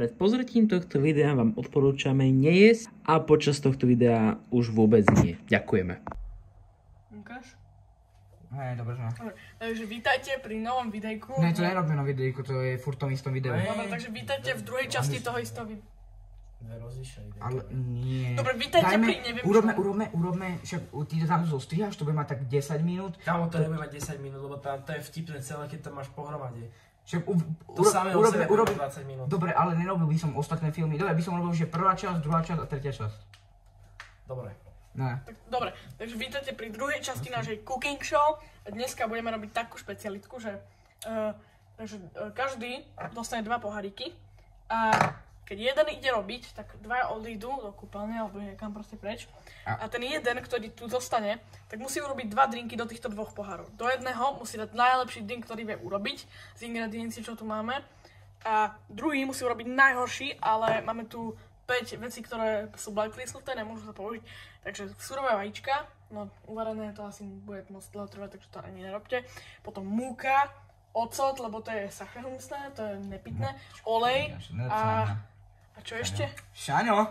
Pred pozretím tohto videa vám odporúčame nejesť a počas tohto videa už vôbec nie. Ďakujeme. Ukáž? Hej, dobre, že no. Takže vítajte pri novom videjku. Ne, to nerobíme nové videjko, to je furt tom istom videu. Dobre, takže vítajte v druhej časti toho istého videa. Ale nie. Dobre, vítajte pri neviem urobme, však ty to tam zostrihaš, to bude mať tak 10 minút. Kámo, to nebude mať 10 minút, lebo tam to je vtipné celé, keď to máš pohromade. Však To samé o sebe bude 20 minút. Dobre, ale nerobil by som ostatné filmy. Dobre, by som robil, že prvá časť, druhá časť a tretia časť. Dobre. Ne. Dobre, takže vítajte pri druhej časti našej cooking show. Dneska budeme robiť takú špecialitku, že každý dostane 2 poháriky a keď jeden ide robiť, tak 2 odídu do kúpeľne alebo niekam proste preč. A ten jeden, ktorý tu zostane, tak musí urobiť 2 drinky do týchto 2 pohárov. Do jedného musí dať najlepší drink, ktorý vie urobiť z ingrediencií, čo tu máme. A druhý musí urobiť najhorší, ale máme tu 5 vecí, ktoré sú blacklistnuté, nemôžu sa použiť. Takže surové vajíčka, no uvarené to asi bude moc dlho trvať, takže to ani nerobte. Potom múka, ocot, lebo to je sacharónne, to je nepitné, olej a čo ešte? Šaňo!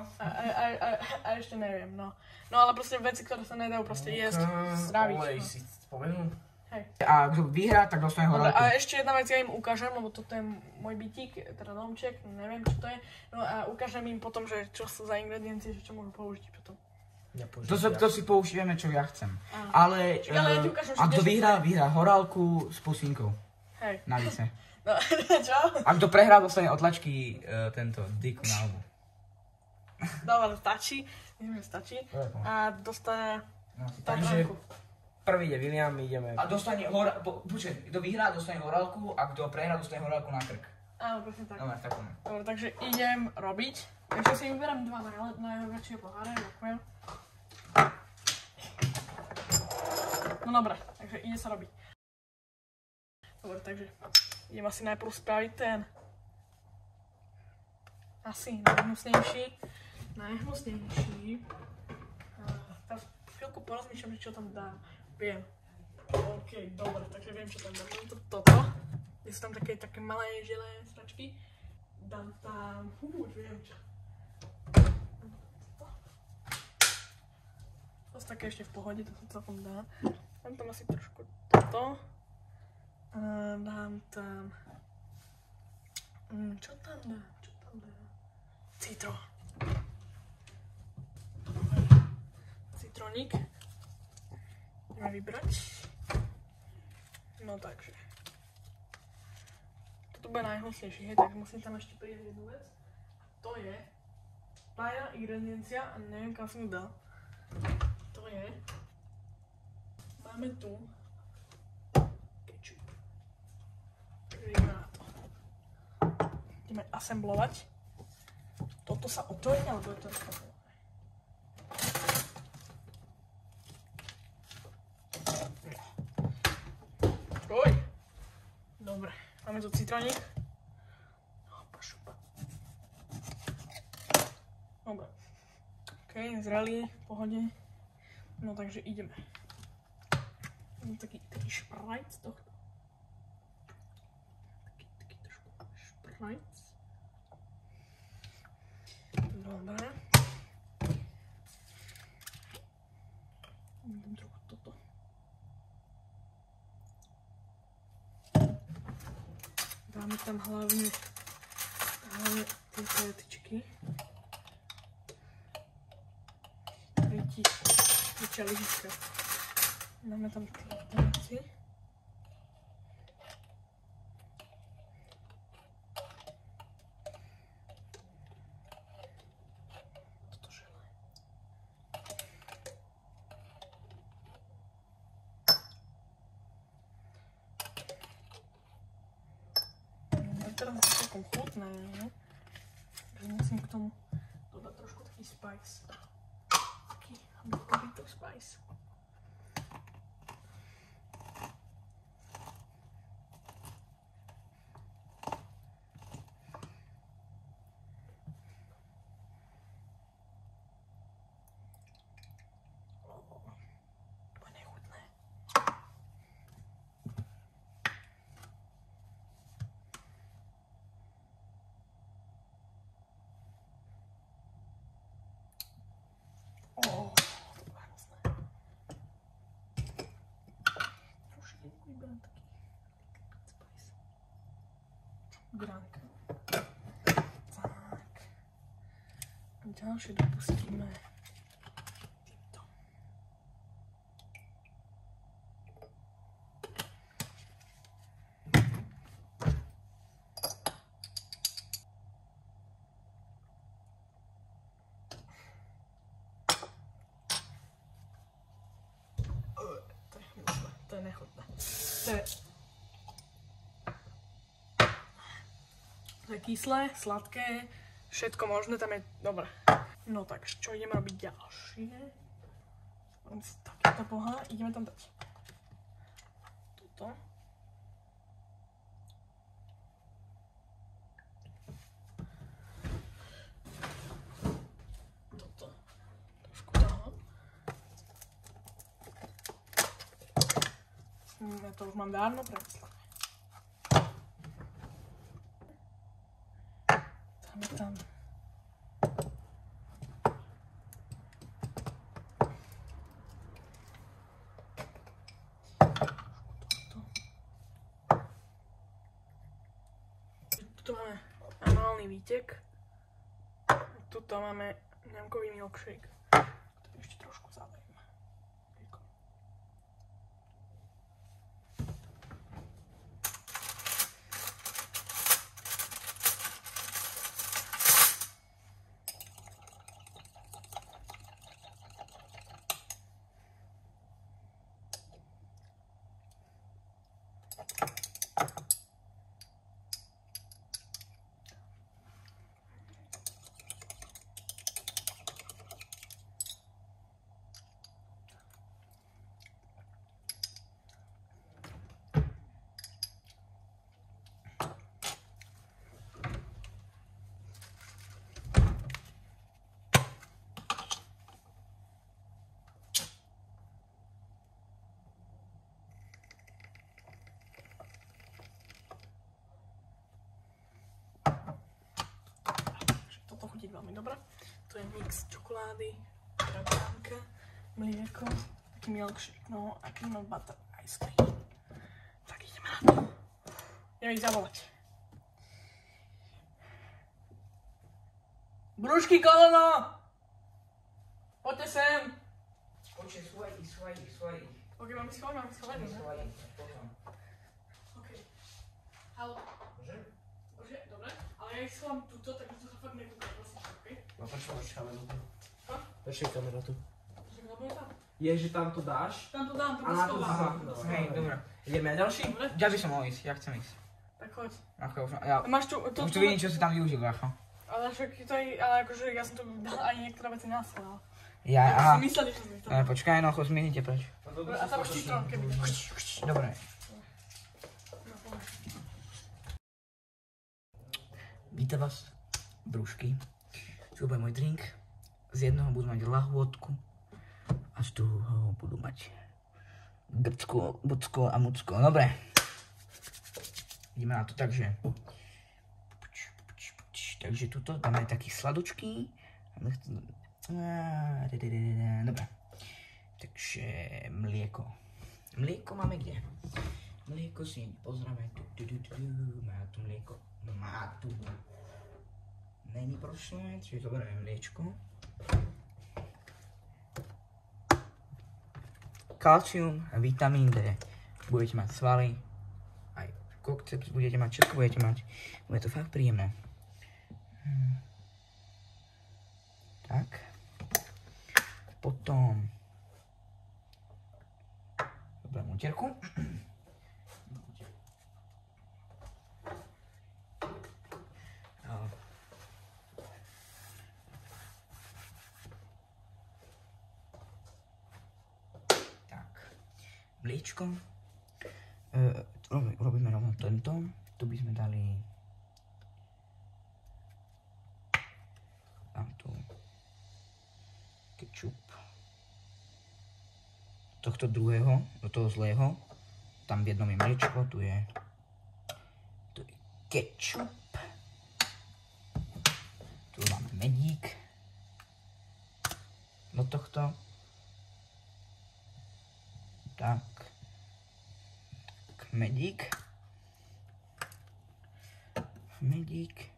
A ešte neviem, no. No ale proste veci, ktoré sa nedajú proste jesť, stráviť. Olej si spomenul? Hej. A kto vyhrá, tak dostane horálku. A ešte jedna vec, ja im ukážem, lebo toto je môj bytík, teda domček, neviem čo to je. No a ukážem im potom, že čo sú za ingrediencie, že čo môžu použiť potom. To si použijeme, čo ja chcem. Ale ja ti ukážem, a kto vyhrá horálku s pusínkou. Hej. Navyše. No, čo? A kto prehrá, dostane od tlačky tento diku na albu. Dobre, stačí. Myslím, že stačí. A dostane Takže prvý ide William, my ideme. A dostane počkaj, kto vyhrá, dostane horálku a kto prehrá, dostane horálku na krk. Áno, presne tak. Dobre, tak poďme. Dobre, takže idem robiť. Takže si vyberám 2 najväčšie poháre, ďakujem. No dobre, takže ide sa robiť. Dobre, takže idem asi najprv spraviť ten asi najhnusnejší. Teraz chvíľku porozmýšľam, čo tam dám. Viem. OK, dobre, takže viem, čo tam dám. Dám toto. Je sú tam také malé želé sračky. Dám tam, už viem čo. To sú také ešte v pohode, to sa celkom dá. Dám tam asi trošku toto. Dám tam... Čo tam dám? Citro. Citroník. Ideme vybrať. No takže. Toto bude najhnusnejšie, hej, takže musím tam ešte pridať jednu vec. A to je tajná ingrediencia a neviem kam som ju dal. To je... Máme tu kečup. Takže ideme na to. Ideme assemblovať. Toto sa otvorí, alebo je to rozkladné? Oj! Dobre, máme tu citroník. Dobre. OK, zrelý, v pohode. No takže ideme. Mám taký šprajc tohto. Taký trošku šprajc. Dobre. Dám trochu toto. Dáme tam hlavne tieto jetičky. Väčšia lyžička. Dáme tam tieto veci. Teraz je to celkom chutné, ne? Takže musím k tomu dodať trošku taký spice. Taký bit of spice. gránka. Tak. Ďalšie dopustíme týmto. To je nechutné. To je kyslé, sladké, všetko možné, tam je dobré. No tak, čo ideme robiť ďalšie? Spravím si takéto pohár, ideme tam dať tuto. Toto. Trošku toho. Ja to už mám dávno premyslené. Tam. Tuto máme análny výtek. Tuto máme ňamkový milkshake, ktorý ešte trošku zalejeme. Chutí veľmi dobre. To je mix čokolády, gránka, mlieko, taký milkshake, no a peanut butter ice cream. Tak ideme na to. Ideme ich zavolať. Brúšky, koleno! Poďte sem! Počkej, svoji. Ok, máme schovať, ne? Potom. Ok. Halo. Bože, dobre. Ale ja ich schovám tuto, takže to sa fakt nekúka, prosím, ok? No počkaj kameru tu. Čo? Počkaj kameru tu. Že kto bude tam? Je, že tam to dáš? Tam to dám, to A bude na to schovám. Hej, dobre. Ideme na ďalší? Dobre? Ja by som mohol ísť, ja chcem ísť. Tak choď. Ja Máš tu, už tu vidím, čo si tam využil, bacho. Ale však to je, ale akože ja som tu dal aj niektoré veci naschvál. Ja, Ja aha. si mysleli, že som ich to. Počkaj, no, zmienite preč. A tam máš citron, keby. Dobre. Vítam vás, brúšky. Čo bude môj drink? Z jednoho budú mať lahôdku a z druhého budú mať grcko, bocko a mucko. Dobre. Ideme na to, takže tuto dáme taký sladočký. Dobre. Takže mlieko. Mlieko máme kde? Mlieko si pozrieme. Má tu mlieko. Má tu. Není prošlé, čiže zoberieme mliečko. Kalcium a vitamín D. Budete mať svaly, aj kokceps budete mať, všetko budete mať. Bude to fakt príjemné. Tak. Potom zoberiem utierku. Mliečko. Robíme rovno tento. Tu by sme dali tam tu kečup. Tohto druhého, do toho zlého. Tam v jednom je mliečko, tu je kečup. Tu máme medík. Do tohto. Tak, medík. medík.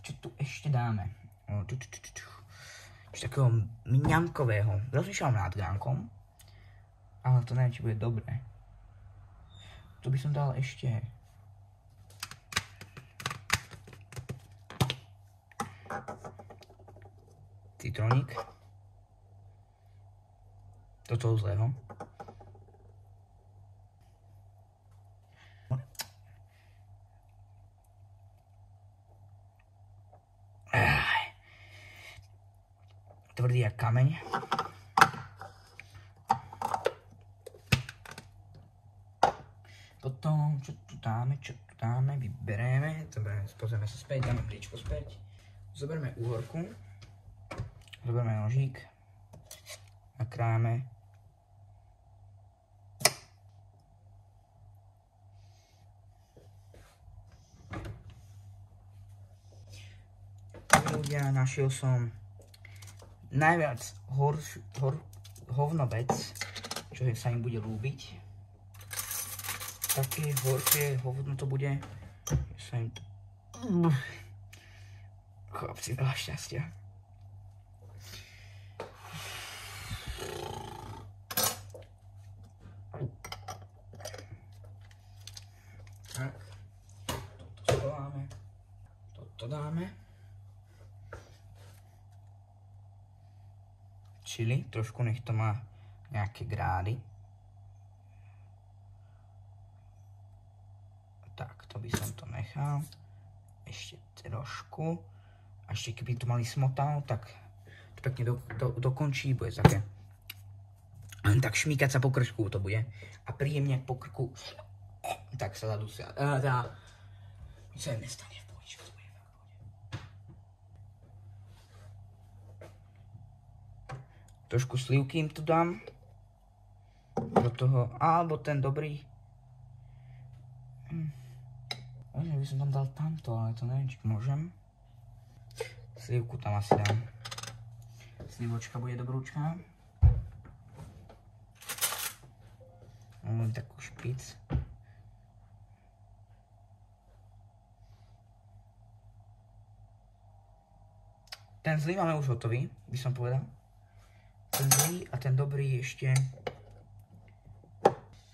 Čo tu ešte dáme? Ešte takého mňamkového. Rozmýšľam nad gánkom, ale to neviem, či bude dobré. Tu by som dal ešte citrónik. Do toho zlého. Tvrdý jak kameň. Potom, čo tu dáme, vybereme, pozrieme sa späť, dáme pličko späť. Zoberieme úhorku, zoberieme nožík, nakráme. Ľudia, našiel som najviac hovnovec, čo sa im bude ľúbiť. Také horké hovno to bude, že sa im to... Chlapci, veľa šťastia. Tak, toto schováme, toto dáme. Čili, trošku nech to má nejaké grády. Tak, to by som to nechal. Ešte trošku. A ešte keby to mali smotanu, tak to pekne dokončí, bude také. Len tak šmýkať sa po krku to bude. A príjemne po krku. Tak sa zadusia. Nič sa nestane v pohodičku, to bude. Trošku slivky im tu dám. Do toho, alebo ten dobrý. Možno by som tam dal tamto, ale to neviem, či môžem. Slivku tam asi dám. Slivočka bude dobrúčka. Mám takú špic. Ten zlý máme už hotový, by som povedal. Ten zlý a ten dobrý ešte.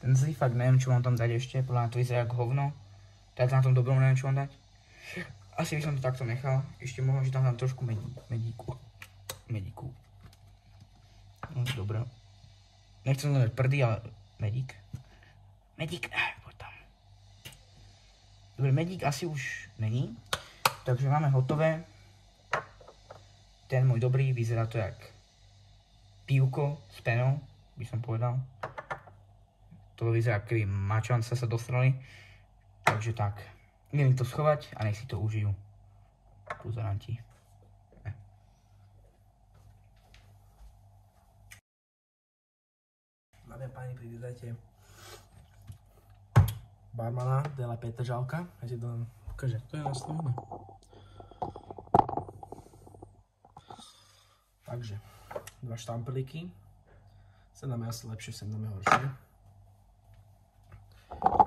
Ten zlý fakt neviem, čo mám tam dať ešte, podľa mňa to vyzerá ako hovno. Tak na tom dobrom neviem, čo mám dať. Asi by som to takto nechal. Ešte možno, že tam dám trošku medíku. No, dobré. Nechcem dať prdy, ale medík. Poď tam. Dobre, medík asi už není. Takže máme hotové. Ten môj dobrý, vyzerá to jak pívko s penou, by som povedal. To vyzerá, keby mačance sa dostrali. Takže tak. Idem to schovať a nech si to užijú. Pozeranti. Dámy a páni, privítajte barmana Dela Petržalka. Ja ti to len ukáže, to je nastavené. Takže, 2 štamprlíky. Sem dáme asi lepšie, sem dáme horšie.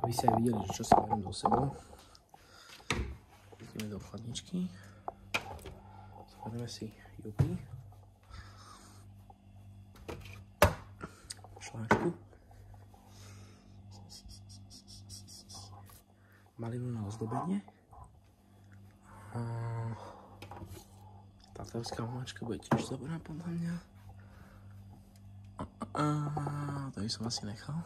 Vy ste aj videli, že čo si beriem do sebou. Ideme do chladničky. Zoberieme si jupi. Šláčku. Malinu na ozdobenie. Tatárska omáčka bude tiež dobrá podľa mňa. To by som asi nechal.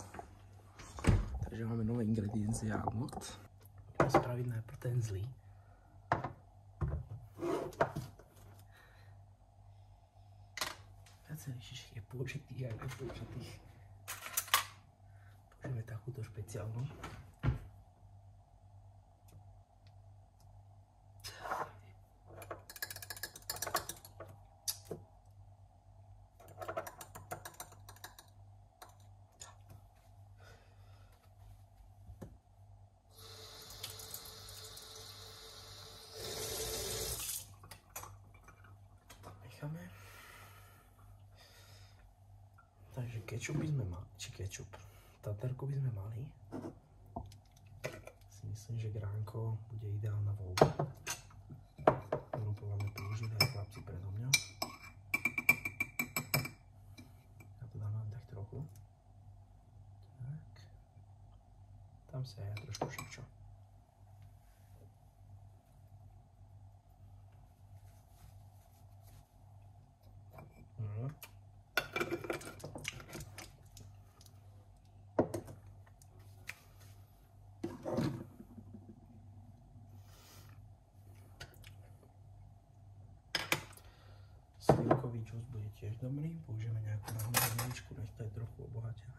Takže máme nové ingrediencie a mokt. Poďme spraviť najprv ten zlý. Viacej je použitých aj nepoužitých. Použijeme takúto špeciálnu. Takže kečup by sme mali, či kečup, Tatarku by sme mali. Si myslím, že gránko bude ideálna voľba, ktorú podľa mňa použili aj chlapci predo mňa. Ja to dám len tak trochu. Tak. Tam si aj ja trošku šepčo. Slinkový džús bude tiež dobrý, použijeme nejakú náhodnú mliečku, nech to je trochu obohatené.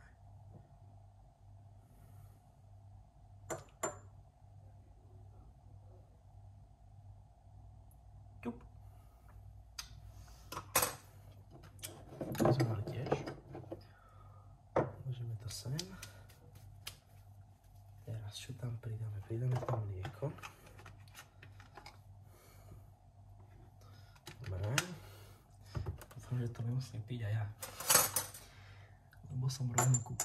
Ťup. To sme mali tiež. Môžeme to sem. Teraz čo tam pridáme? Pridáme tam mlieko. Dobre. Dúfam, že to nemusím piť aj ja. Lebo som rovno kúpt.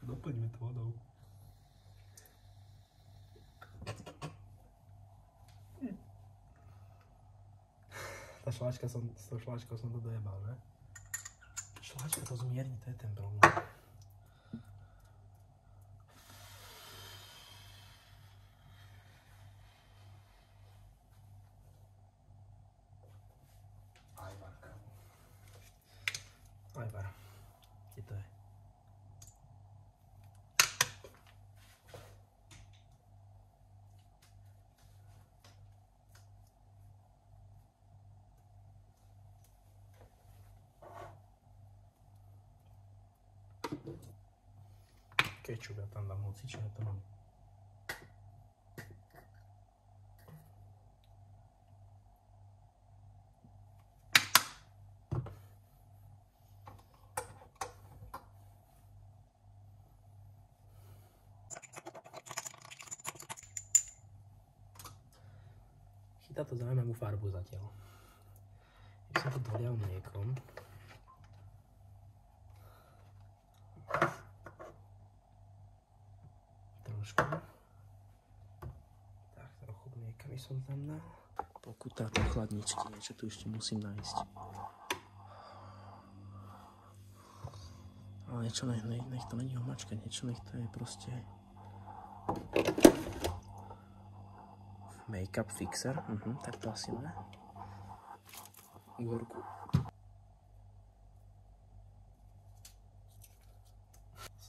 Doplňme to vodou. S tou šláčkou som to dojebal, ne? Šláčka to zmierni, to je ten problém. Ajvar, kámo. Ajvar. Kde to je? Kečup, ja tam dám hocičo, ja to mám. Chytá to zaujímavú farbu zatiaľ. Ja som to dolial mliekom. Tak, trochu mlieka by som tam dal. Pokutá do chladničky, niečo tu ešte musím nájsť. Ale niečo nech to není omačka, niečo nech to je proste... Make-up fixer, tak to asi ne. Igorku.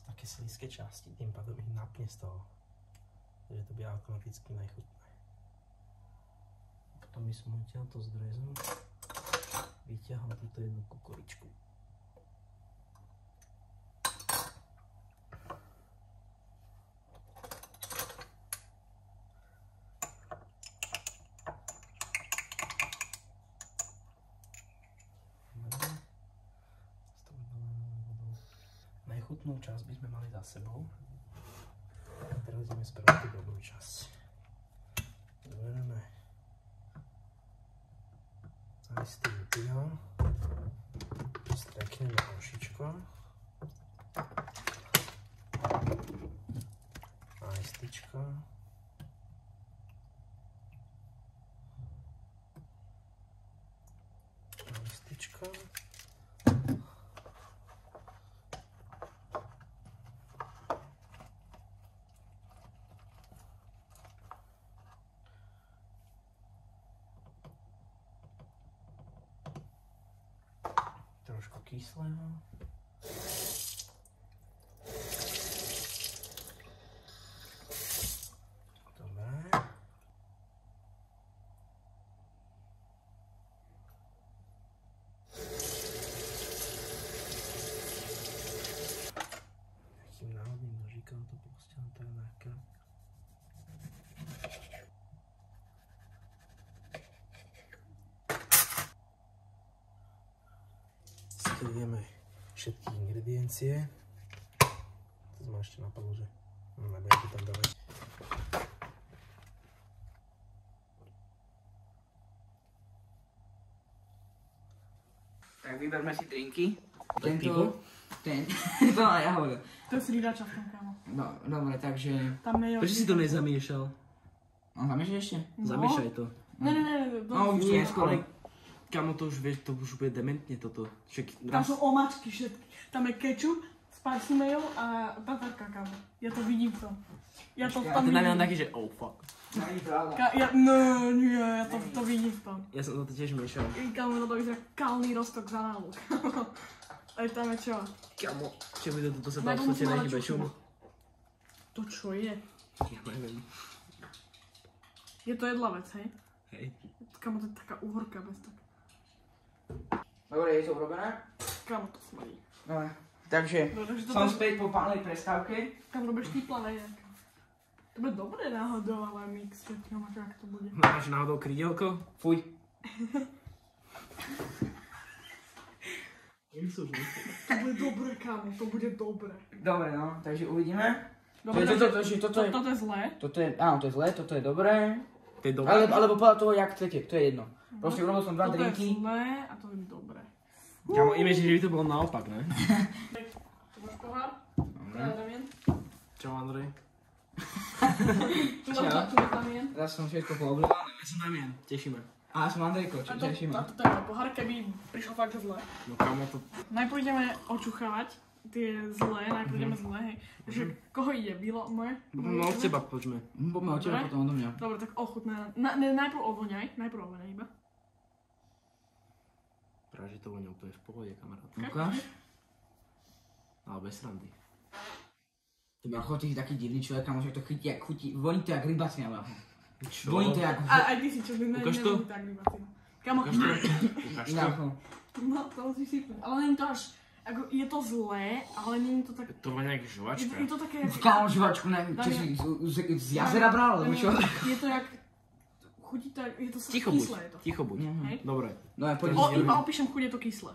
Také slízke časti, tým pádom ich napne z toho, že to bude automaticky najchutné. Potom by som odtiaľ to zdrezol, vyťahol túto jednu kukuričku. Najchutnú časť by sme mali za sebou. A teraz ideme spraviť tú dobrú časť. Zoberieme listý utilion, strekneme ošičko a lističko. A lističko. Trošku kyslého. Dobre. Takým náhodným nožikom to proste len tak nakrátka. keď vieme všetky ingrediencie. To ma ešte napadlo, že nebudem to tam dávať. Tak vyberme si drinky. pivo? To ja hovorím. To je srirača v tom, kámo. No, dobre, takže... Tam nie je... Prečo si to nezamiešal? Zamiešaj ešte? No. Zamiešaj to. Ne. No, už Nie, nie, skoro. ale kamo to už vieš, to už bude dementne toto. Však Tam raz... sú omáčky všetky. Tam je kečup, spicy mayo a tatarka, kámo. Ja to vidím v tom. Ja to A tam ten na mňa vidím. taký, že oh fuck. Není pravda. No, nie, ja to vidím v tom. Ja som to tiež miešal. Kámo, to vyzerá kalný roztok za nálu. Aj tam je čo? Kamo, čo by to sa Najprv tam v musím podstate mať nehybe čuchnu. šumu? To čo je? Ja neviem. Je to jedla vec, hej? Hej. Kámo, to je taká uhorka bez tak. Dobre, je to urobené? Kámo, to smrdí. Dobre. Takže No, takže som toto... späť po pálnej prestávke. Kámo, robíš ty plané nejak. To bude dobré náhodou, ale mix všetkého, ako jak to bude. Máš náhodou krydielko? Fuj. To bude dobré, kámo, to bude dobré. Dobre, no, takže uvidíme. Dobre, Toto je... toto je zlé. Toto je, áno, to je zlé, toto je dobré. To je dobré. Alebo podľa toho, jak chcete, to je jedno. Proste urobil som dva Toto je drinky. zlé a to je dobré. Kamo, iméž, že by to bolo naopak, ne? Tu máš pohár? Dobre. Damien. Čau, Andrej. Tu máš Damien. Zase som všetko pooblival. Ja som Damien, tešíme. A som Andrejko, A čo to teším. je môj pohár, keby prišlo fakt zlé. No kamo, to... Najprv ideme očuchávať tie zlé, najprv ideme zlé, hej. Takže koho ide? Bilo moje? No od teba poďme. Poďme od teba, Dobre. potom odo mňa. Dobre, tak ochutné. Najprv ovoňaj iba. Práve, že to vonia úplne v pohode, kamarát. Ukáž? Ale bez srandy. Ty Bracho, ty si taký divný človek, kamože to chutí, jak chutí, voní to jak rybacina, Bracho. Čo? Voní to jak... A aj ty si čo by Ukáž to. neboli tak vybacina. Kamo, Ukáž to. Ukáž to. Bracho. no to musíš sypnúť. Ale není to až, ako je to zlé, ale není to tak... To vonia jak žuvačka. Je to také jak... Kámo, žuvačku, neviem, čo si z jazera bral, alebo čo? Je to jak... Chutí to, je to Ticho buď, kyslé je to. ticho buď. Hej? Dobre. No ja poďme. Iba opíšem chuť, je to kyslé.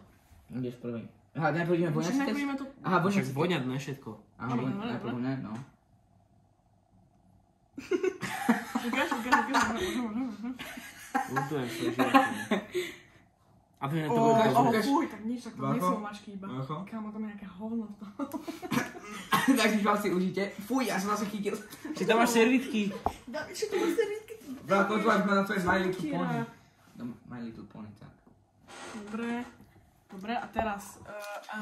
Ideš prvý. Aha, najprv ideme voňať si Najprv test? ideme to... Aha, voňať Však si test. voňať, ne všetko. Aha, Dobre, dobre, najprv dobre. voňať, no. Ukáž. Lutujem svoj život. A to je to bude ukáž, dobré. ukáž. Fuj, tak nič, tak to nie Bacho. sú omáčky iba. Bacho. Kámo, tam je nejaké hovno v tom. Tak si vás si užite. Fuj, ja som zase chytil. Či tam máš servítky? Dá, ešte to máš servítky. Brácho, tu máš na tvoje My Little Kiera. Pony. No, My Little Pony, tak. Dobre, a teraz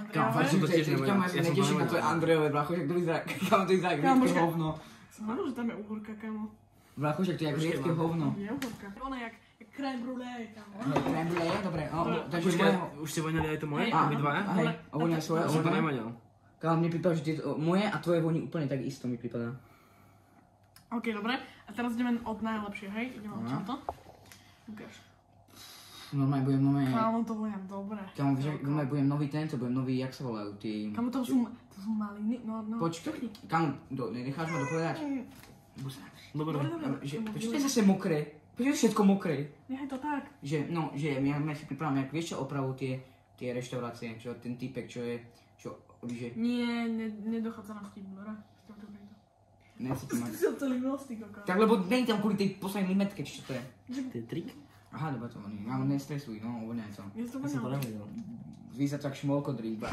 Kámo, fakt, Andrejové. to tiež neviem. kámo, ja sa Ja som neteším na to tvoje neviem. Andrejové, brácho, že to vyzerá, kámo, to vyzerá jak Kámo, riedke počkaj. hovno. Som hovoril, že tam je uhorka, kámo. Brácho, že to je jak Počkej, riedke mám. hovno. Je uhorka. Ona je jak crème brûlée, kámo. Crème brûlée, dobre, no, Dobre. takže Počkaj, moje... už ste voňali aj to moje? Hej, A áno. my dvaja? Hej, a vonia svoje, Ja som to vonia. nevoňal. Kámo, mne prípada, že tieto, moje a tvoje voní úplne tak isto mi prípada. OK, dobre. A teraz ideme od najlepšie, hej? Ideme od Aha. čoto. Ukáž. Normálne budem nové... Kámo, to vonia dobre. Kámo, vieš, normálne budem nový tento, budem nový, jak sa volajú, tí... Kámo, to sú maliny, no. Počkaj, kámo, necháš ma dopovedať? Dobre. Dobre. Prečo to je zase mokré? Prečo je všetko mokré? Nechaj to tak. Že, no, že my si pripravíme, jak vieš čo opravu tie reštaurácie, čo ten typek, čo je, čo, že, Nie, nedochádza na vtip, dobre? necítim mať. Ty si celý milostý, koko. Tak lebo není tam kvôli tej poslednej limetke, či čo to je? To je trik? Aha, dobre to oni, no nestresuj, no, voňaj to. Ja to Ja som to voňal. nevedel. Vyzerá to tak šmolkodrík, bá.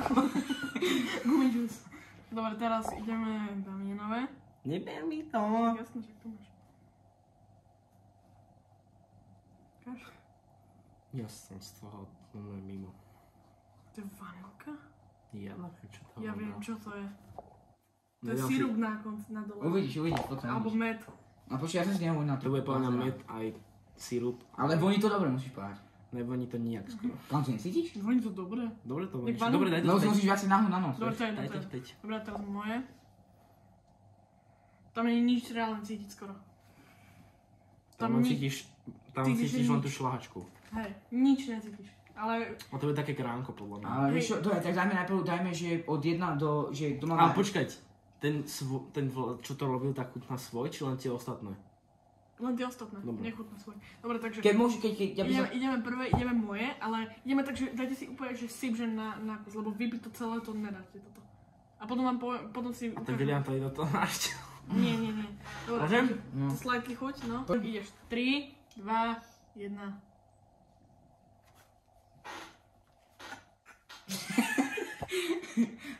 Gummy juice. Dobre, teraz ideme Damienové. Neber mi to. Jasne, že to máš. Ukáž. Ja som z toho mimo. To je vanilka? Ja neviem, čo to Ja mám viem, dať. čo to je. To je Nedám si- sírup na konci, na dole. Uvidíš potom. Alebo uvidíš. med. No počkaj, ja som si nehovoril na To bude podľa mňa med aj sirup. Ale voní to dobre, musíš povedať. Nevoní to nijak skoro. Kam to necítiš? Voní to dobre. Dobre to Jak voníš. vanilka? Dobre, daj to No späť. musíš viacej náhu na nos. Dobre, vieš. to je Daj to dobre. späť. Dobre, teraz moje. Tam nie je nič reálne cítiť skoro. Tam Tam cítiš cítiš len nič. tú šlahačku. Hej, nič necítiš. Ale A to je také kránko podľa mňa. Ale vieš čo, dobre, tak dajme najprv, že od 1 do, že kto má... Ale počkať, ten čo to robil, tak chutná svoj, či len tie ostatné? Len tie ostatné, Dobre. nechutné svoje. Dobre, takže Keď môžu, keď ja by som... ideme prvé, ideme moje, ale ideme tak, že dajte si úplne, že sip, že na kus, lebo vy by to celé to nedáte toto. A potom vám potom si Tak ukážem. vydám to aj do toho ešte. Nie. Dobre, Môžem? No. to slightly chuť, no. Tak ideš. 3, 2, 1.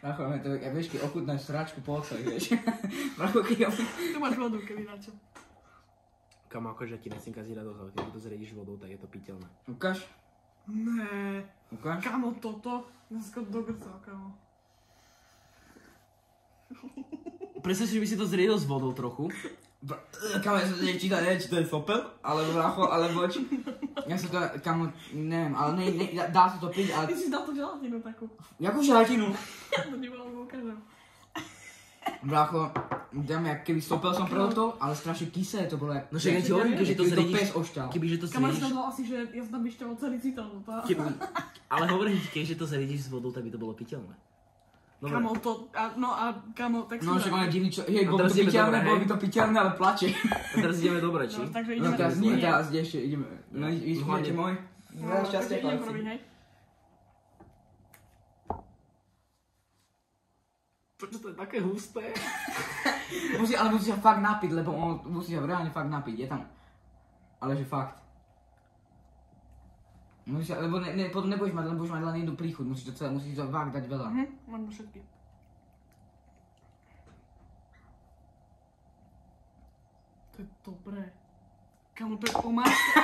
Bracho, to, ja vieš, keď ochutnáš sračku po ocovi, vieš. Bracho, keď Tu máš vodu, keby na čo. Kamo, akože ti nechcem kaziť radosť, ale keď to zriediš vodou, tak je to piteľné. Ukáž? Ne. Ukáž? Kamo, toto? Dneska do grca, kamo. Predstav si, že by si to zriedol s vodou trochu. Kamo, ja som neviem, či to je sopel, alebo bracho, alebo či... Ja sa to, kamo, neviem, ale dá sa to piť, ale... Ty si dal to želatínu takú. Jakú želatinu? To nebolo, ukážem. Bracho, dáme, jak keby sopel som prehltol, ale strašne kyselé to bolo, jak... No však ja ti hovorím, keďže to keby to zriediš... pes ošťal. Kebyže to Kamo, si zriediš... dal asi, že ja som tam vyšťal celý citón. Ale hovorím ti, keďže to zriediš s vodou, tak by to bolo piteľné. Dobre. Kamo, to, kamo, tak si No však on je divný, čo... Hej, bolo teraz to ideme piteľné, dobre, bolo hej? by to piteľné, ale plače. A teraz ideme dobre, či? No, takže No ideme teraz tak. nie, teraz ešte ideme. No, Hlavne. idete môj. Veľa šťastia, idem chlapci. prvý, hej. Prečo to je také husté? Ale musí sa fakt napiť, lebo on musí sa reálne fakt napiť, je tam. Ale že fakt. Musíš sa, lebo potom nebudeš mať len jednu príchuť, musíš to celé, musíš to fakt dať veľa. Mám všetky. To je dobré. Kamo, to je omáčka.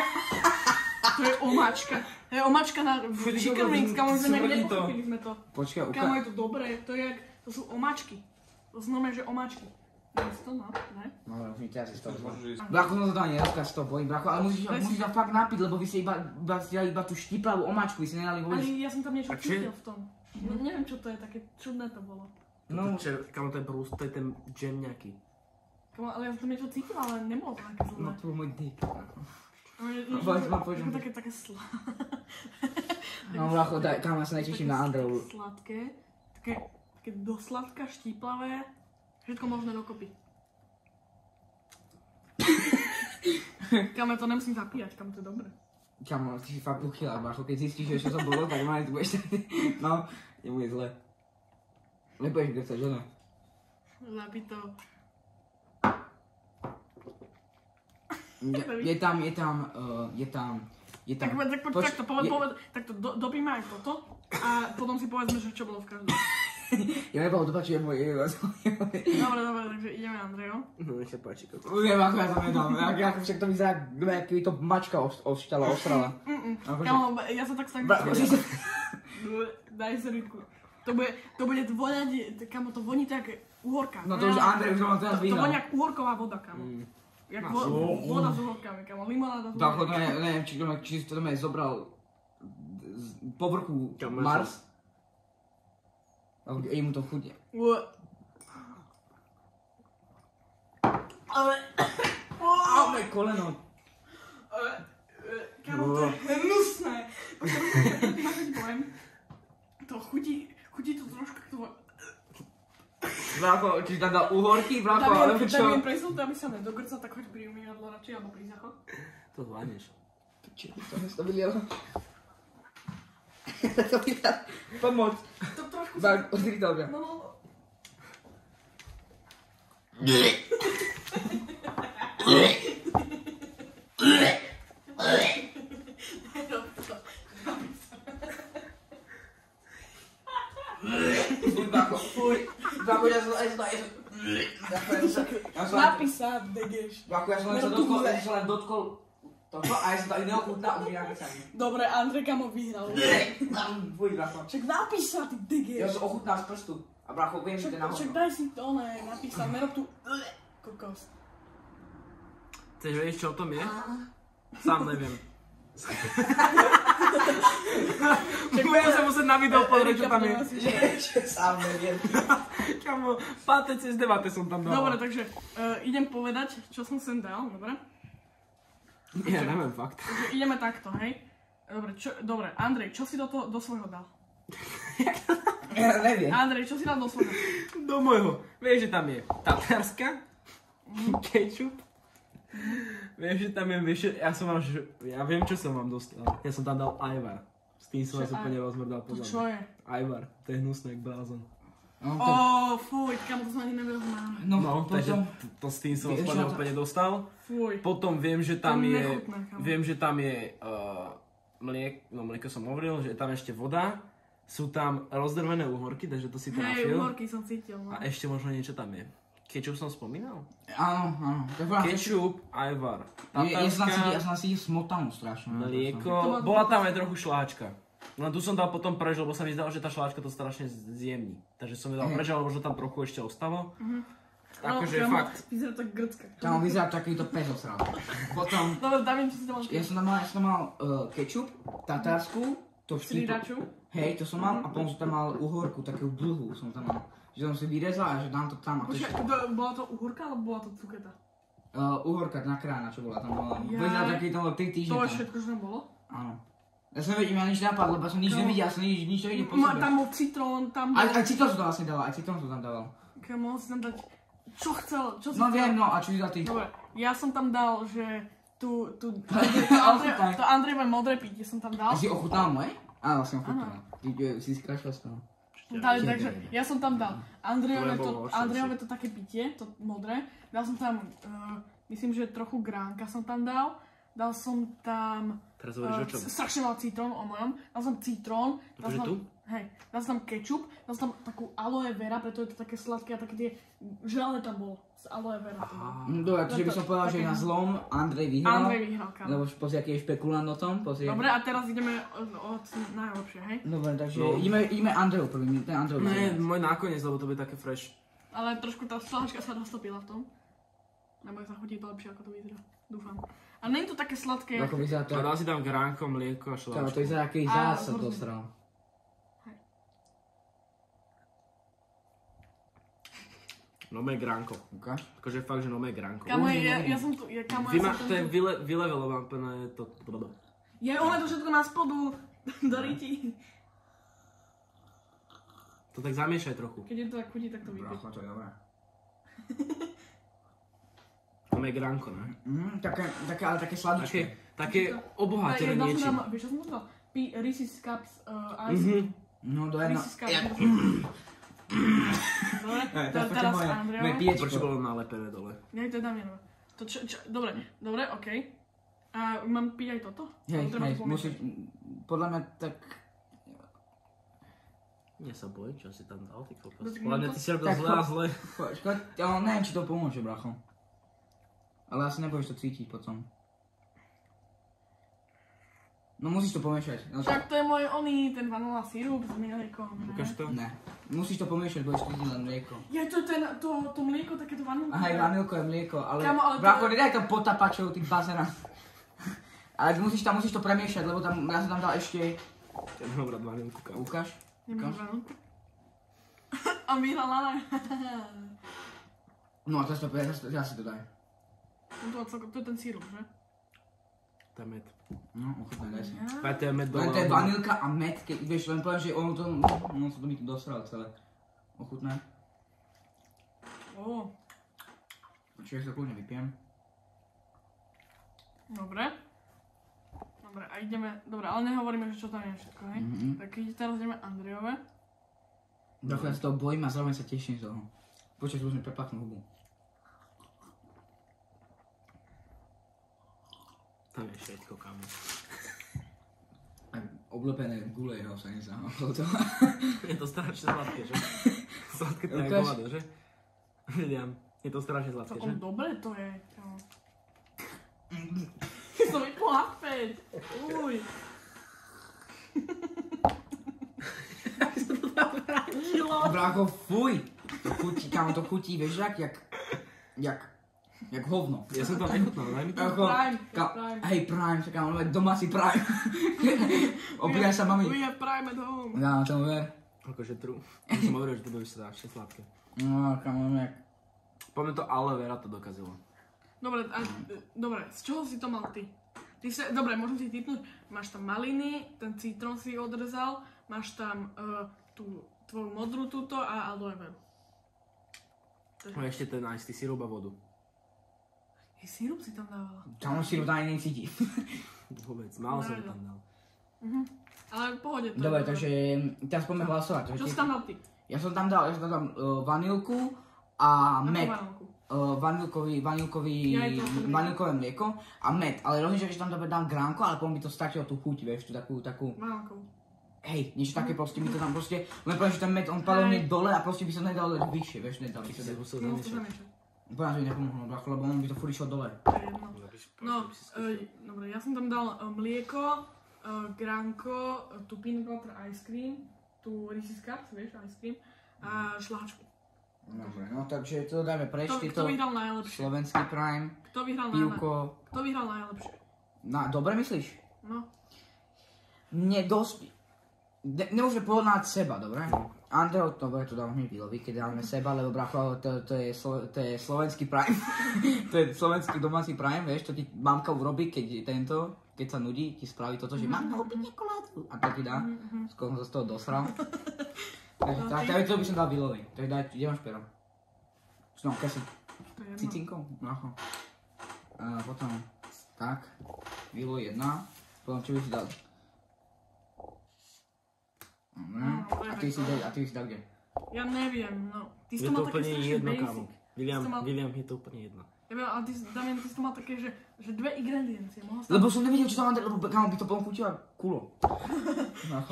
To je omáčka. To je omáčka na chicken wings, kamo, nepochopili sme to. Počkaj, Kamo, je to dobré, to je jak, to sú omáčky. To znamená, že omáčky. Dnes to, no, ne? No, už mi teraz je z toho zle. Bracho, no to ani rozkaz to bojím, bracho, ale musíš sa fakt napiť, lebo vy ste iba tú štiplavú omáčku, vy ste nedali vôbec. Ale ja som tam niečo A čo je? cítil v tom. No, neviem, čo to je, také čudné to bolo. No, Kamo, to je brúst, to je ten džem nejaký. Kamo, ale ja som tam niečo cítil, ale nebolo to také zlé. no to bol môj dick. Poďme. Také slá. No, bracho, kam ja sa najteším na Andreju. Sladké, také dosladká, štíplavé, všetko možné dokopy. Kamo, to nemusím zapíjať, kamo, to je dobré. Kamo, ty si fakt uchylák, bracho, keď zistíš, že čo to bolo, tak mali tu budeš tak... No, nebude zle. Nebudeš grcať, že ne? Zabí to. Je tam... Tak poď takto, povedz, takto dopíme aj toto a potom si povedzme, že čo bolo v každom. Ja nebolo dopačujem moje jedlo. Dobre, takže ideme Andrejo. No, nech sa páči, koko. Neviem, ako ja to nedám. Ako však to vyzerá, keby to mačka ošťala, ostrala. Kamo, ja sa tak snažím. Daj sa rýchlo. To bude voňať, kamo, to voní tak uhorka. No to už Andrej už mám teraz To vyhral. voní jak uhorková voda, kamo. Jak voda s uhorkami, kamo, limonáda s Dáko, uhorkami. neviem, či to mi zobral z povrchu Kam Mars. Ale jej mu to chudne. Ale... Au, moje koleno. Kamo, to je hnusné. Poviem. To chutí to trošku k tomu. Brácho, či tam dal uhorky, brácho, alebo čo? Daj mi presnúť, aby sa nedogrcal, tak choď pri umývadlo radšej, alebo pri záchod. To zvládneš. Či to to vylielo? To vylielo. Pomoc. To trošku Tak, odkryť to obrať. No. Brácho, ja som Napísať, degeš. ja som len dotkol toto a ja som to aj neochutnal, už mi napísať. Dobre, Andrej, kamo, vyhral. Fuj, brácho. Však napíš sa, ty Ja degeš. som ochutnal z prstu. A brácho, viem, že to je Však nahodno. daj si to, ne, napísať, nerob tu... Kokos. Chceš vedieť, čo o tom je? Sám neviem. Budem sa musieť na video pozrieť, čo tam je. Sám neviem. Kamo, páte cez debate som tam dal. Dobre, takže idem povedať, čo som sem dal, dobre? Ja neviem fakt. Takže ideme takto, hej? Dobre, Andrej, čo si do svojho dal? Ja neviem. Andrej, čo si dal do svojho? Do môjho. Vieš, že tam je tatarska, ketchup, Viem, že tam je, ja viem, čo som vám dostal. Ja som tam dal ajvar. S tým som vás úplne rozmrdal To podľa čo je? Ajvar, to je hnusné jak blázon. No, Fuj, kam to sa ani nevedel máme. No, takže potom... to s tým som vás úplne dostal. Fuj. Potom viem, že tam To je, nechutné, kámo. viem, že tam je mlieko som hovoril, že je tam ešte voda. Sú tam rozdrvené uhorky, takže to si Hej, trafil. uhorky som cítil, no. A ešte možno niečo tam je. Kečup som spomínal? Áno. Tak bola Kečup, ajvar, ja tatárska, som si smotanú strašne. mlieko, bola tam aj trochu šláčka. No tu som dal potom preč, lebo sa mi zdalo, že tá šláčka to strašne zjemní. Takže som ju dal preč, ale možno tam trochu ešte ostalo. Akože kámo, fakt. Vyzerá tak grcka. Tam vyzerá takýto pes osral. Potom, Dobre, David, čo si to mal? ja som tam mal kečup, tatársku, to Sriraču. Hej, to som mal a potom som tam mal uhorku, takú dlhú som tam mal. Že som si vyrezal a že dám to tam a to Počkaj, bola to uhorka, alebo bola to cuketa? uhorka nakrájana, čo bola tam bola. Jaj. Vyzerá taký to 3 týždne To je tam. všetko, čo tam bolo? Áno. Ja som vedel, ma nič napadlo, lebo som nič nevidel, ja som nič nevidel po sebe. Tam bol citrón, tam bol... Aj citrón som to vlastne dával, aj citrón som tam dával. Keď mohol si tam dať... Čo chcel? Čo si No chcel? viem, no a čo si dal ty? Dobre, ja som tam dal, že to Ochutnaj. Andrejové modré pitie som tam A dal. si ochutnal moje? Áno, som ochutnal. Ty si skrašil z toho. Takže ja som tam dal Andrejové bolo to také pitie, to modré. Dal som tam, myslím, že trochu gránka som tam dal. Dal som tam Teraz hovoríš o čom? strašne mal citrón o mojom. Dal som citrón. Akože tu? Hej, dal som tam kečup, dal som tam takú aloe vera, preto je to také sladké a také tie žele tam bolo. Z aloe vera to bolo. Dobre, takže by som povedal, že na zlom Andrej vyhral. Andrej vyhral, kámo. Lebo pozri, aký je špekulant o tom, pozri. Dobre, a teraz ideme od najlepšie, hej? Dobre, takže No. ideme Andreju prvý, ten Andrej Ne, vyhral. môj nakoniec, lebo to bude také fresh. Ale trošku tá slahačka sa roztopila v tom. Nebo sa chutí to lepšie, ako to vyzerá. Dúfam. A není to také sladké, Ako vyzerá to, A dal si tam gránko, mlieko a kámo, to šláčku. vyzerá, aký A, zás sa hrozne. dostral. Nové gránko. Ukáž? Akože fakt, že nové gránko. Kamo, ja som tu, kamo, ja som To je tu. vylevelované to. Je ona to všetko na spodu. Darí ti. To tak zamiešaj trochu. Keď je to tak chutí, tak to vypí. Bracho, to je dobré. Nové gránko, ne? Ale také sladičké. Také obohatené Dal som niečím. tam, vieš čo som to dal? Reese's Cups Ice. No, do jedno. Reese's Cups. Dobre, Teraz teraz moje Andrejové. piječko. Prečo bolo nalepené dole? Ja to dám jedno. To dobre, okej. A mám piť aj toto? Hej, Alebo treba to pomiešať? musíš, podľa mňa tak... Nie sa boj, čo si tam dal, ty kokos. Tak Podľa mňa ty si robil tak zle a zle. Škoda, ale neviem, či to pomôže, bracho. Ale asi nebudeš to cítiť potom. No musíš to pomiešať. No, Však to je môj ten vanila sirup s mliekom. ne? Ukáž to? ne. Musíš to pomiešať, budeš cítiť len mlieko. Je to to mlieko, takéto vanilky. Aha, aj vanilko je mlieko, ale... Kámo, ale to Bracho, je- nedaj tam potapačov, ty bazera. Ale musíš to premiešať, lebo tam, ja som tam dal ešte... Ja mám rád vanilku, kámo. Ukáž? Nemáš Ukáž? vanilku? A vyhrala ne. No, to si to daj. To je ten sirup, že? To je med. No, ochutnaj, daj si. Veď to je med dole. Len to je vanilka a med, keď vieš, len poviem, že ono to, no sa to mi to dosral celé. Ochutnaj. Čiže sa kľudne vypijem. Dobre. Dobre, a ideme, dobre, ale nehovoríme, že čo tam je všetko, hej? Tak teraz ideme Andrejové. Trochu ja sa toho bojím a zároveň sa teším z toho. Počkaj, už mi prepachnú hubu. Tam je všetko, kámo. Oblepené gule jeho sa nezahámalo to. Je to strašne sladké, že? Sladké to je Ukáž. hovado, že? William, je to strašne sladké, že? Celkom dobre to je, kámo. Som vypla späť. Uj. Brácho, fuj! To chutí, kámo, to chutí, vieš, jak hovno. Ja som to nechutnal, daj mi to. Ako, Prime, ka- Prime. Hej, Prime, čakaj, máme doma si Prime. Opýtaj sa mami. We have Prime at home. Ja, tomu ver. Akože true. Ja som hovoril, že to bude strašne sladké. No, kámo, jak. Po mne to aloe vera to dokazilo. Dobre, dobre, z čoho si to mal ty? Dobre, môžem si tipnúť. Máš tam maliny, ten citrón si odrezal, máš tam tú tvoju modrú túto a aloe veru. A ešte ten ice, ty sirup a vodu. Sirup si tam dávala. Tam sirup tam ani necíti. Vôbec, málo som tam dal. Ale v pohode to Dobre, je takže teraz poďme hlasovať. Čo si tam dal ty? Ja som tam dal vanilku a med. Vanilku. Vanilkové mlieko a med. Ale rozmýšľam, že tam dám gránko, ale potom by to stratilo tú chuť, vieš, tú takú... Vanilkovú. Hej, niečo také proste, mi to tam proste... Len poviem, že ten med, on padol hneď dole a proste by som nedal vyššie, vieš, nedal by som nedal. Musel No, to zamiešať. zamiešať. Povedal, že mi nepomohlo, bracho, lebo on by to furt išiel dole. To je jedno. No, dobre, ja som tam dal mlieko, gránko, tu peanut butter ice cream, tu Reese's Cups, vieš, ice cream, a šláčku. Dobre, no takže to dáme preč, Kto vyhral najlepšie? slovenský prime, Kto vyhral pivko. Kto vyhral najlepšie? Dobre myslíš? No. Nemôžeme porovnať seba, dobre? Andrej, dobre, to dám hneď Vilovi, keď dáme seba, lebo bracho, to je slovenský prime. To je slovenský domáci prime, vieš, to ti mamka urobí, keď sa nudí, ti spraví toto, že mám opäť čokoládu. A to ti dá, skôr som sa z toho dosral. Takže to by som dal Vilovi, takže daj, kde máš pero? No, keď si To je jedno. cicinkou, bracho. Potom, tak, Vilo 1, potom čo by si dal? A ty si dal kde? Ja neviem, no. Ty si Je to mal to také úplne strašne jedno, basic. kámo. Si to mal- William, je to úplne jedno. Ja viem, ale Damian, ty si to mal také, že dve ingrediencie. Mohol si Lebo som nevidel, čo tam Andrej, lebo kámo by to potom chutila kulo.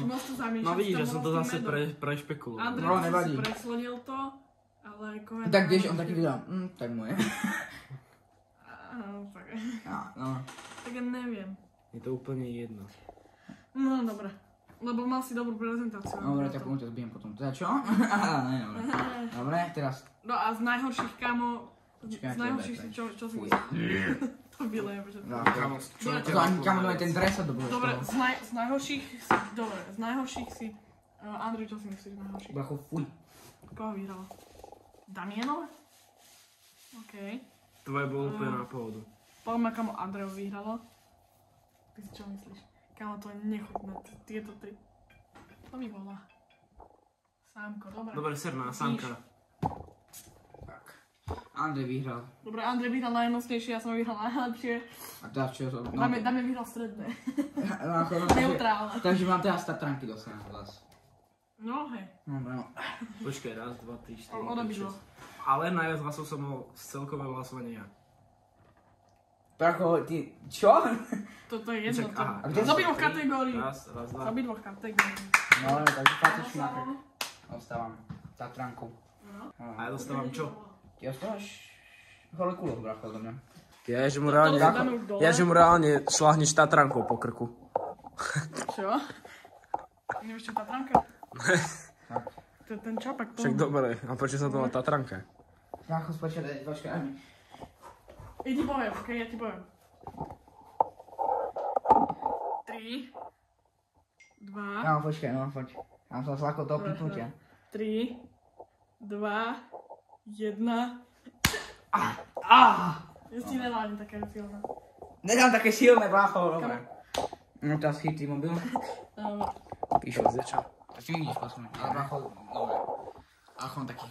mohol si to zamiešať. No vidíš, si že som to mohol s zase tým medom. prešpekuloval. Andrej, No, ty nevadí. si preslonil to, ale Kohen... Tak vieš, on taký vydal, tak moje. Áno, tak. No. Tak ja neviem. Je to úplne jedno. No, dobre. Lebo mal si dobrú prezentáciu. Dobre, tak poďme to zbijem potom. Teda čo? Ne, dobre. Dobre, teraz. No a z najhorších, kámo... Počkaj, Z najhorších si, čo si Fuj. myslíš? To byle, že... Kámo, čo Dobre, to ani kámo, ten dres sa dobre. Dobre, z najhorších si... Dobre, z najhorších si... Andrej, čo si myslíš z najhorších? Bracho, fuj. Koho vyhrala? Damienova? OK. Tvoje bolo úplne na pohodu. Poďme, kamo Andrejo vyhralo. Ty si čo myslíš? Kamo, to je nechutné, tieto tri. To mi volá. Sámko, dobre. Dobre, serná, Sanka. Tak. Andrej vyhral. Dobre, Andrej vyhral najmocnejšie, ja som vyhral najlepšie. A teraz čo? No, Dáme vyhral stredné. takže- Neutrálne. Takže mám teraz Tatranky dostanem hlas. No hej. Dobre, no. Počkaj, raz, dva, tri, štyri, Od obidvoch. 5, 6. Ale najviac hlasov som mal z celkového hlasovania ja. Bracho, ty, čo? Toto je jedno. Čak, aha. Z obidvoch kategórií. Raz, Z dva. obidvoch kategórií. No, takže páčiš šmakr. Dostávam Tatranku. A ja dostávam čo? Ty ostávaš holé kulo, bracho, odo mňa. Ja, že mu Toto sa dáme už dole. reálne šláhneš Tatrankou po krku. Čo? Nevieš čo Tatranka? To je ten čapak. Však dobre, a prečo sa to má Tatranka? Bracho, počkaj, Ja ti poviem, okej, ja ti poviem. 3, 2, No, počkaj, no, poď. Mám sa zlako do pípnutia. 3, 2, 1. Ja si nedal ani také silné. Nedám také silné, bracho, dobre. No, teraz chytí mobil. Píšu. Zečo? Tak ty vidíš, posledný. Ale bracho, dobre. Achom taký.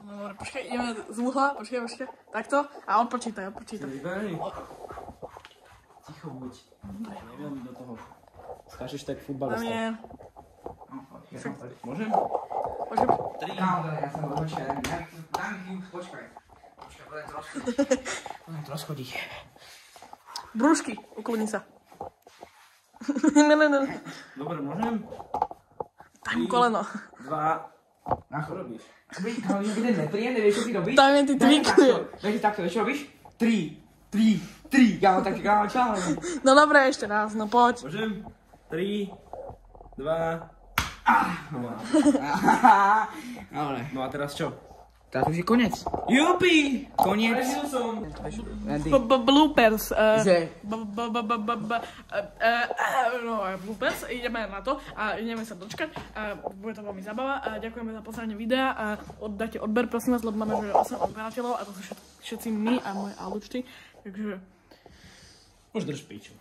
No dobre, počkaj, ideme z uhla, počkaj. Takto a odpočítaj. Ticho buď. Neviem do toho. Skáčeš tak futbalista. Damien. Môžem? Počkaj, Kámo, ja som počkaj, dám chvíľu, počkaj. Počkaj, budem rozchodiť. brúšky, ukloni sa. Ne. Dobre, môžem? Daj mu koleno. 2. Čo robíš? Kámo, je bude nepríjemné, vieš, čo ty robíš? Damien, ty tweakuje. Daj si takto, vieš, čo robíš? 3. Kámo, tak, kámo, čau. No dobre, ešte raz, no poď. Môžem? 3, 2. Dobre. No a teraz čo? Teraz už je koniec. Jupi! Koniec. Prežil som! Bloopers. Že? Bloopers, ideme na to a ideme sa dočkať. Bude to veľmi zábava. Ďakujeme za pozranie videa a dajte odber, prosím vás, lebo máme 8 odberateľov a to sú všetci my a moje alučty. Takže... Už drž piču.